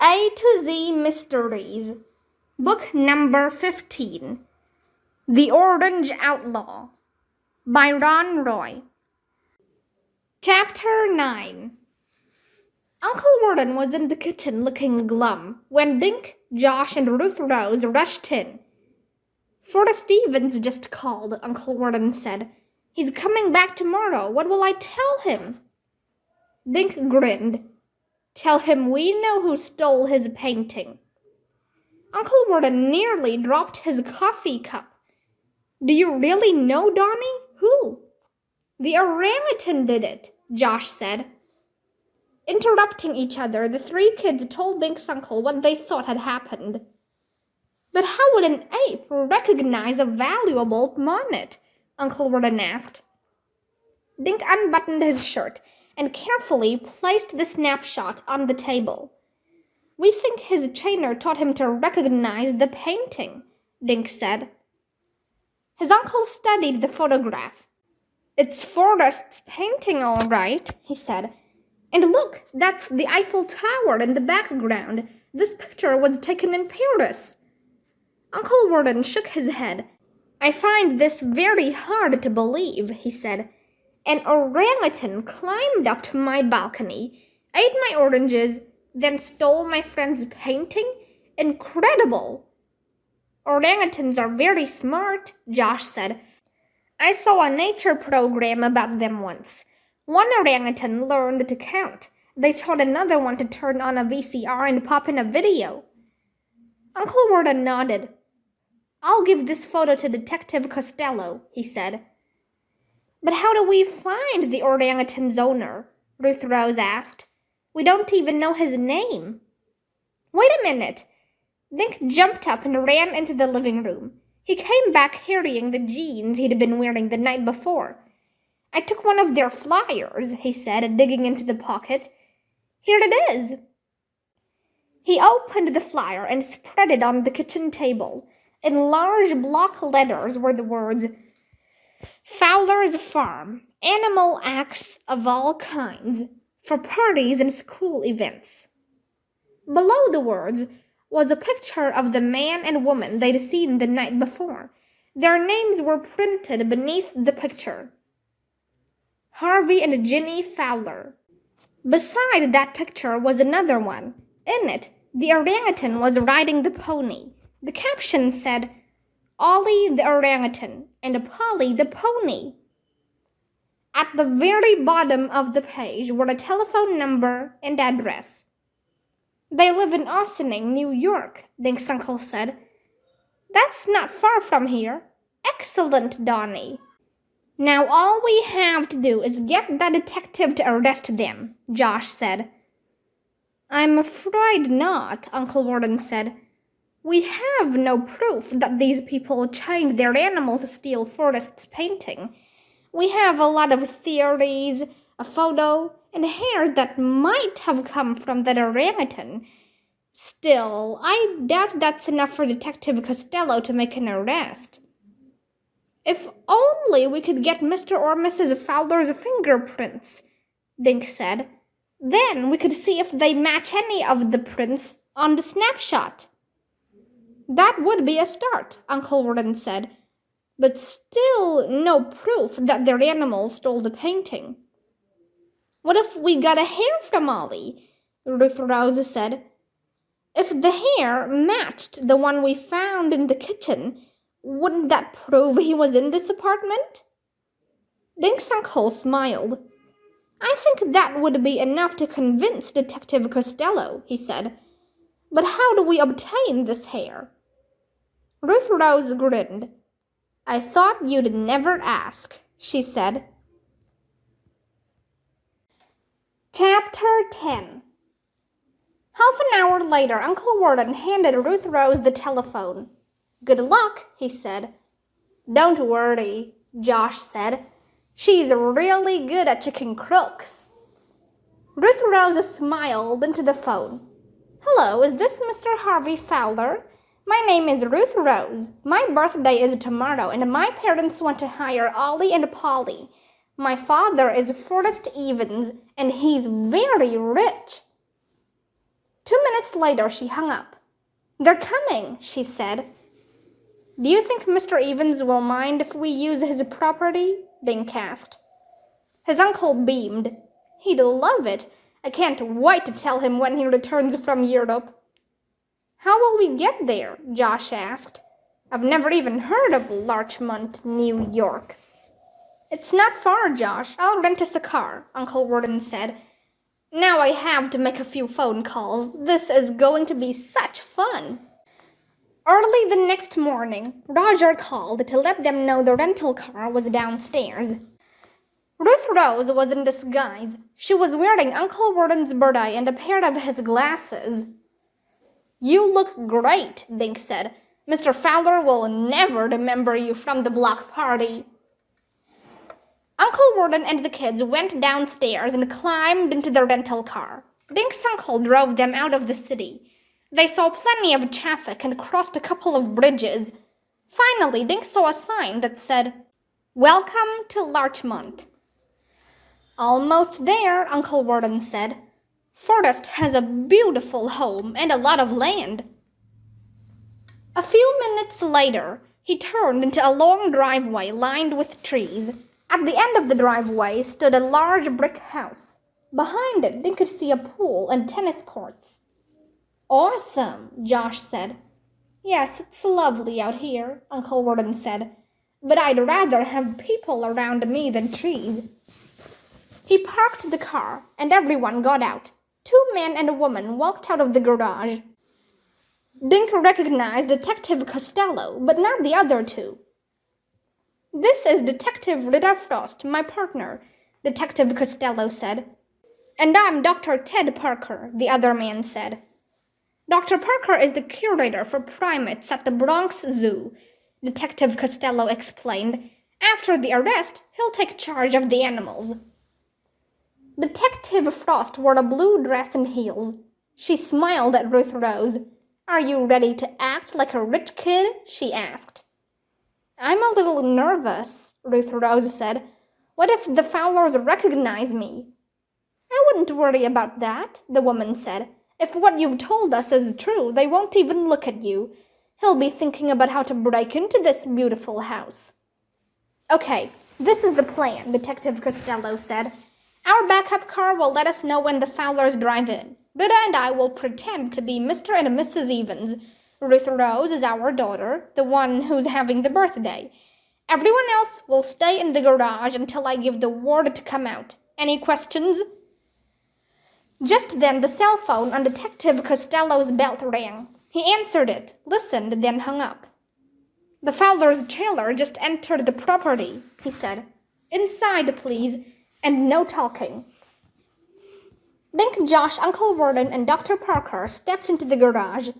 A to Z Mysteries, Book Number 15, The Orange Outlaw, by Ron Roy. Chapter 9. Uncle Warden was in the kitchen looking glum when Dink, Josh, and Ruth Rose rushed in. Forrest Stevens just called, Uncle Warden said. He's coming back tomorrow. What will I tell him? Dink grinned. Tell him we know who stole his painting. Uncle Warden nearly dropped his coffee cup. Do you really know, Donnie? Who? The orangutan did it, Josh said. Interrupting each other, the three kids told Dink's uncle what they thought had happened. But how would an ape recognize a valuable monet? Uncle Warden asked. Dink unbuttoned his shirt and carefully placed the snapshot on the table. We think his trainer taught him to recognize the painting, Dink said. His uncle studied the photograph. It's Forrest's painting, all right, he said. And look, that's the Eiffel Tower in the background. This picture was taken in Paris. Uncle Warden shook his head. I find this very hard to believe, he said. An orangutan climbed up to my balcony, ate my oranges, then stole my friend's painting? Incredible! Orangutans are very smart, Josh said. I saw a nature program about them once. One orangutan learned to count. They taught another one to turn on a VCR and pop in a video. Uncle Warden nodded. I'll give this photo to Detective Costello, he said. But how do we find the orangutan's owner? Ruth Rose asked. We don't even know his name. Wait a minute. Dink jumped up and ran into the living room. He came back carrying the jeans he'd been wearing the night before. I took one of their flyers, he said, digging into the pocket. Here it is. He opened the flyer and spread it on the kitchen table. In large block letters were the words, Fowler's Farm, animal acts of all kinds, for parties and school events. Below the words was a picture of the man and woman they'd seen the night before. Their names were printed beneath the picture. Harvey and Ginny Fowler. Beside that picture was another one. In it, the orangutan was riding the pony. The caption said, Ollie the orangutan and Polly the pony. At the very bottom of the page were a telephone number and address. They live in Ossining, New York, Dink's uncle said. That's not far from here. Excellent, Donnie. Now all we have to do is get that detective to arrest them, Josh said. I'm afraid not, Uncle Warden said. We have no proof that these people chained their animal to steal Forrest's painting. We have a lot of theories, a photo, and hair that might have come from that orangutan. Still, I doubt that's enough for Detective Costello to make an arrest. If only we could get Mr. or Mrs. Fowler's fingerprints, Dink said. Then we could see if they match any of the prints on the snapshot. That would be a start, Uncle Warden said. But still no proof that their animal stole the painting. What if we got a hair from Ollie? Ruth Rose said. If the hair matched the one we found in the kitchen, wouldn't that prove he was in this apartment? Dink's uncle smiled. I think that would be enough to convince Detective Costello, he said. But how do we obtain this hair? Ruth Rose grinned. I thought you'd never ask, she said. Chapter 10. Half an hour later, Uncle Warden handed Ruth Rose the telephone. Good luck, he said. Don't worry, Josh said. She's really good at chicken crooks. Ruth Rose smiled into the phone. Hello, is this Mr. Harvey Fowler? My name is Ruth Rose. My birthday is tomorrow, and my parents want to hire Ollie and Polly. My father is Forrest Evans, and he's very rich. 2 minutes later, she hung up. "They're coming," she said. "Do you think Mr. Evans will mind if we use his property?" Dink asked. His uncle beamed. "He'd love it. I can't wait to tell him when he returns from Europe." "How will we get there?" Josh asked. "I've never even heard of Larchmont, New York." "It's not far, Josh. I'll rent us a car," Uncle Warden said. "Now I have to make a few phone calls. This is going to be such fun." Early the next morning, Roger called to let them know the rental car was downstairs. Ruth Rose was in disguise. She was wearing Uncle Warden's beret and a pair of his glasses. "You look great," Dink said. "Mr. Fowler will never remember you from the block party." Uncle Warden and the kids went downstairs and climbed into the rental car. Dink's uncle drove them out of the city. They saw plenty of traffic and crossed a couple of bridges. Finally, Dink saw a sign that said, "Welcome to Larchmont." "Almost there," Uncle Warden said. "Forrest has a beautiful home and a lot of land." A few minutes later, he turned into a long driveway lined with trees. At the end of the driveway stood a large brick house. Behind it, Dink could see a pool and tennis courts. "Awesome," Josh said. "Yes, it's lovely out here," Uncle Warden said. "But I'd rather have people around me than trees." He parked the car, and everyone got out. 2 men and a woman walked out of the garage. Dink recognized Detective Costello, but not the other two. "This is Detective Rita Frost, my partner," Detective Costello said. "And I'm Dr. Ted Parker," the other man said. "Dr. Parker is the curator for primates at the Bronx Zoo," Detective Costello explained. "After the arrest, he'll take charge of the animals." Detective Frost wore a blue dress and heels. She smiled at Ruth Rose. "Are you ready to act like a rich kid?" she asked. "I'm a little nervous," Ruth Rose said. "What if the Fowlers recognize me?" "I wouldn't worry about that," the woman said. "If what you've told us is true, they won't even look at you. He'll be thinking about how to break into this beautiful house." "Okay, this is the plan," Detective Costello said. "Our backup car will let us know when the Fowlers drive in. Rita and I will pretend to be Mr. and Mrs. Evans. Ruth Rose is our daughter, the one who's having the birthday. Everyone else will stay in the garage until I give the word to come out. Any questions?" Just then the cell phone on Detective Costello's belt rang. He answered it, listened, then hung up. "The Fowler's trailer just entered the property," he said. "Inside, please, and no talking." Dink, Josh, Uncle Warden, and Dr. Parker stepped into the garage.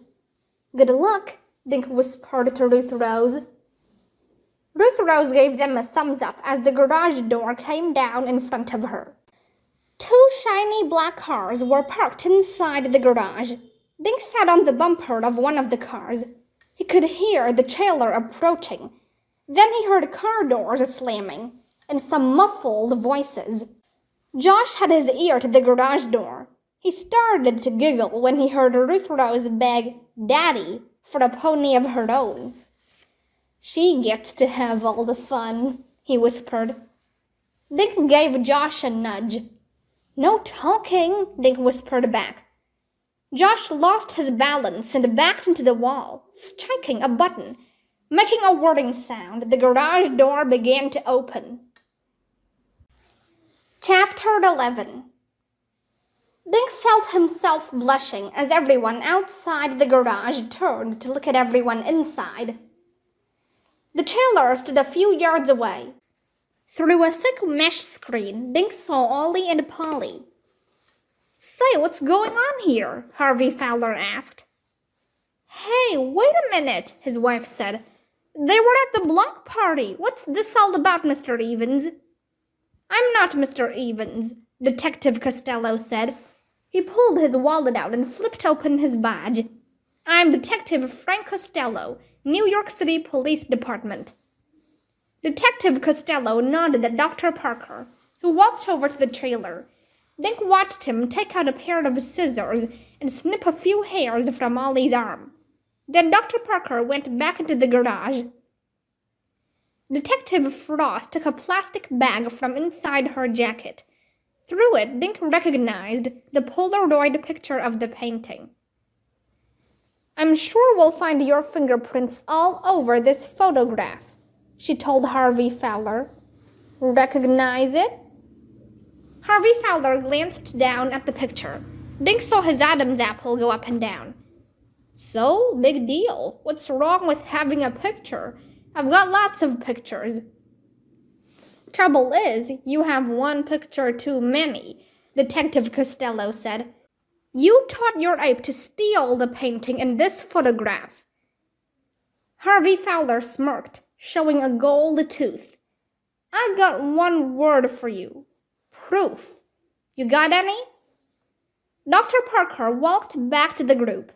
"Good luck," Dink whispered to Ruth Rose. Ruth Rose gave them a thumbs up as the garage door came down in front of her. 2 shiny black cars were parked inside the garage. Dink sat on the bumper of one of the cars. He could hear the trailer approaching. Then he heard car doors slamming and some muffled voices. Josh had his ear to the garage door. He started to giggle when he heard Ruth Rose beg Daddy for a pony of her own. "She gets to have all the fun," he whispered. Dink gave Josh a nudge. "No talking," Dink whispered back. Josh lost his balance and backed into the wall, striking a button. Making a whirring sound, the garage door began to open. Chapter 11. Dink felt himself blushing as everyone outside the garage turned to look at everyone inside. The trailer stood a few yards away. Through a thick mesh screen, Dink saw Ollie and Polly. "Say, what's going on here?" Harvey Fowler asked. "Hey, wait a minute," his wife said. "They were at the block party. What's this all about, Mr. Evans?" "I'm not Mr. Evans," Detective Costello said. He pulled his wallet out and flipped open his badge. "I'm Detective Frank Costello, New York City Police Department." Detective Costello nodded at Dr. Parker, who walked over to the trailer. Dink watched him take out a pair of scissors and snip a few hairs from Ollie's arm. Then Dr. Parker went back into the garage. Detective Frost took a plastic bag from inside her jacket. Through it, Dink recognized the Polaroid picture of the painting. "I'm sure we'll find your fingerprints all over this photograph," she told Harvey Fowler. "Recognize it?" Harvey Fowler glanced down at the picture. Dink saw his Adam's apple go up and down. "So, big deal. What's wrong with having a picture? I've got lots of pictures." "Trouble is, you have one picture too many," Detective Costello said. "You taught your ape to steal the painting in this photograph." Harvey Fowler smirked, showing a gold tooth. "I got one word for you. Proof. You got any?" Dr. Parker walked back to the group.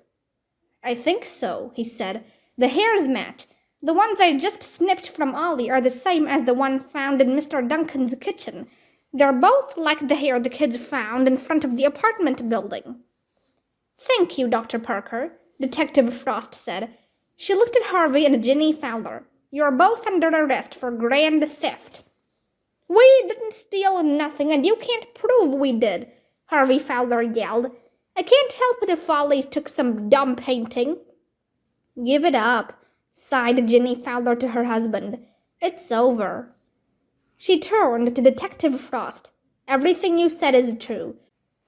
"I think so," he said. "The hairs match. The ones I just snipped from Ollie are the same as the one found in Mr. Duncan's kitchen. They're both like the hair the kids found in front of the apartment building." "Thank you, Dr. Parker," Detective Frost said. She looked at Harvey and Ginny Fowler. "You're both under arrest for grand theft." "We didn't steal nothing, and you can't prove we did," Harvey Fowler yelled. "I can't help it if Ollie took some dumb painting." "Give it up," sighed Ginny Fowler to her husband. "It's over." She turned to Detective Frost. "Everything you said is true.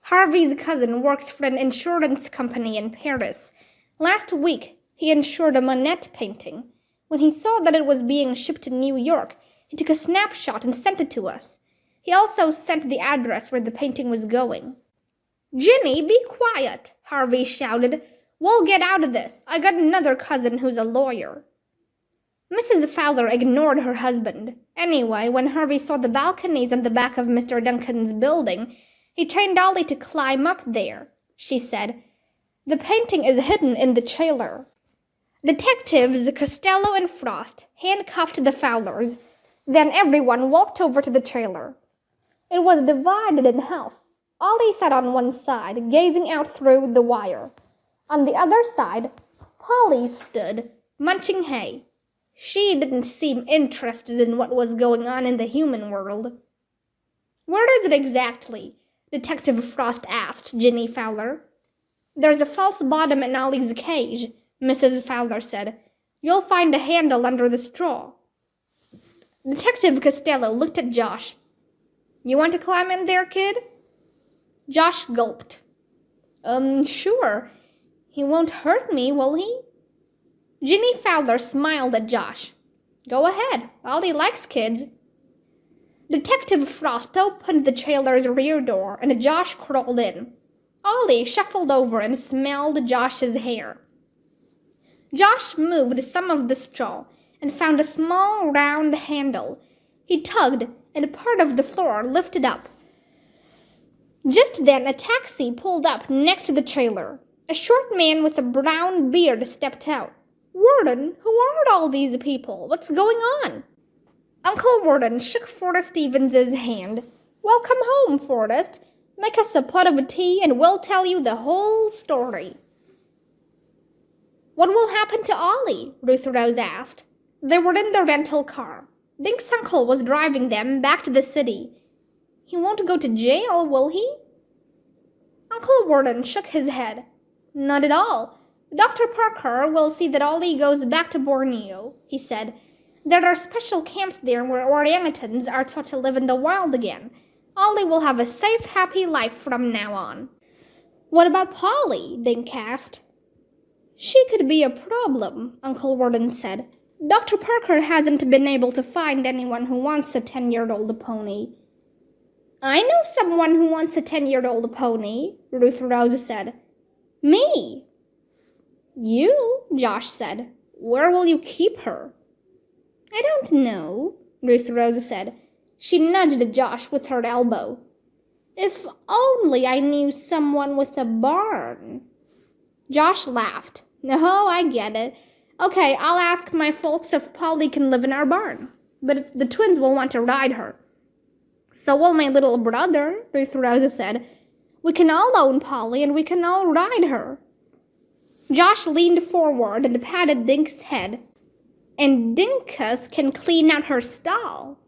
Harvey's cousin works for an insurance company in Paris. Last week, he insured a Monet painting. When he saw that it was being shipped to New York, he took a snapshot and sent it to us. He also sent the address where the painting was going." "Ginny, be quiet," Harvey shouted. "We'll get out of this. I got another cousin who's a lawyer." Mrs. Fowler ignored her husband. Anyway, when Harvey saw the balconies on the back of Mr. Duncan's building, he trained Ollie to climb up there, she said. "The painting is hidden in the trailer." Detectives Costello and Frost handcuffed the Fowlers. Then everyone walked over to the trailer. It was divided in half. Ollie sat on one side, gazing out through the wire. On the other side, Polly stood, munching hay. She didn't seem interested in what was going on in the human world. "Where is it exactly?" Detective Frost asked Ginny Fowler. "There's a false bottom in Ollie's cage," Mrs. Fowler said. "You'll find a handle under the straw." Detective Costello looked at Josh. "You want to climb in there, kid?" Josh gulped. Sure. He won't hurt me, will he?" Ginny Fowler smiled at Josh. "Go ahead. Ollie likes kids." Detective Frost opened the trailer's rear door, and Josh crawled in. Ollie shuffled over and smelled Josh's hair. Josh moved some of the straw and found a small round handle. He tugged, and part of the floor lifted up. Just then, a taxi pulled up next to the trailer. A short man with a brown beard stepped out. "Warden, who are all these people? What's going on?" Uncle Warden shook Forrest Stevens' hand. "Welcome home, Forrest. Make us a pot of tea and we'll tell you the whole story." "What will happen to Ollie?" Ruth Rose asked. They were in the rental car. Dink's uncle was driving them back to the city. "He won't go to jail, will he?" Uncle Warden shook his head. "Not at all. Dr. Parker will see that Ollie goes back to Borneo," he said. "There are special camps there where orangutans are taught to live in the wild again. Ollie will have a safe, happy life from now on." "What about Polly?" Dink asked. "She could be a problem," Uncle Warden said. "Dr. Parker hasn't been able to find anyone who wants a 10-year-old pony." "I know someone who wants a 10-year-old pony," Ruth Rose said. "Me." "You?" Josh said. "Where will you keep her?" "I don't know," Ruth Rose said. She nudged Josh with her elbow. "If only I knew someone with a barn." Josh laughed. "Oh, I get it. Okay, I'll ask my folks if Polly can live in our barn. But the twins will want to ride her." "So will my little brother," Ruth Rose said. We can all own Polly and we can all ride her. Josh leaned forward and patted Dink's head. And Dinkus can clean out her stall.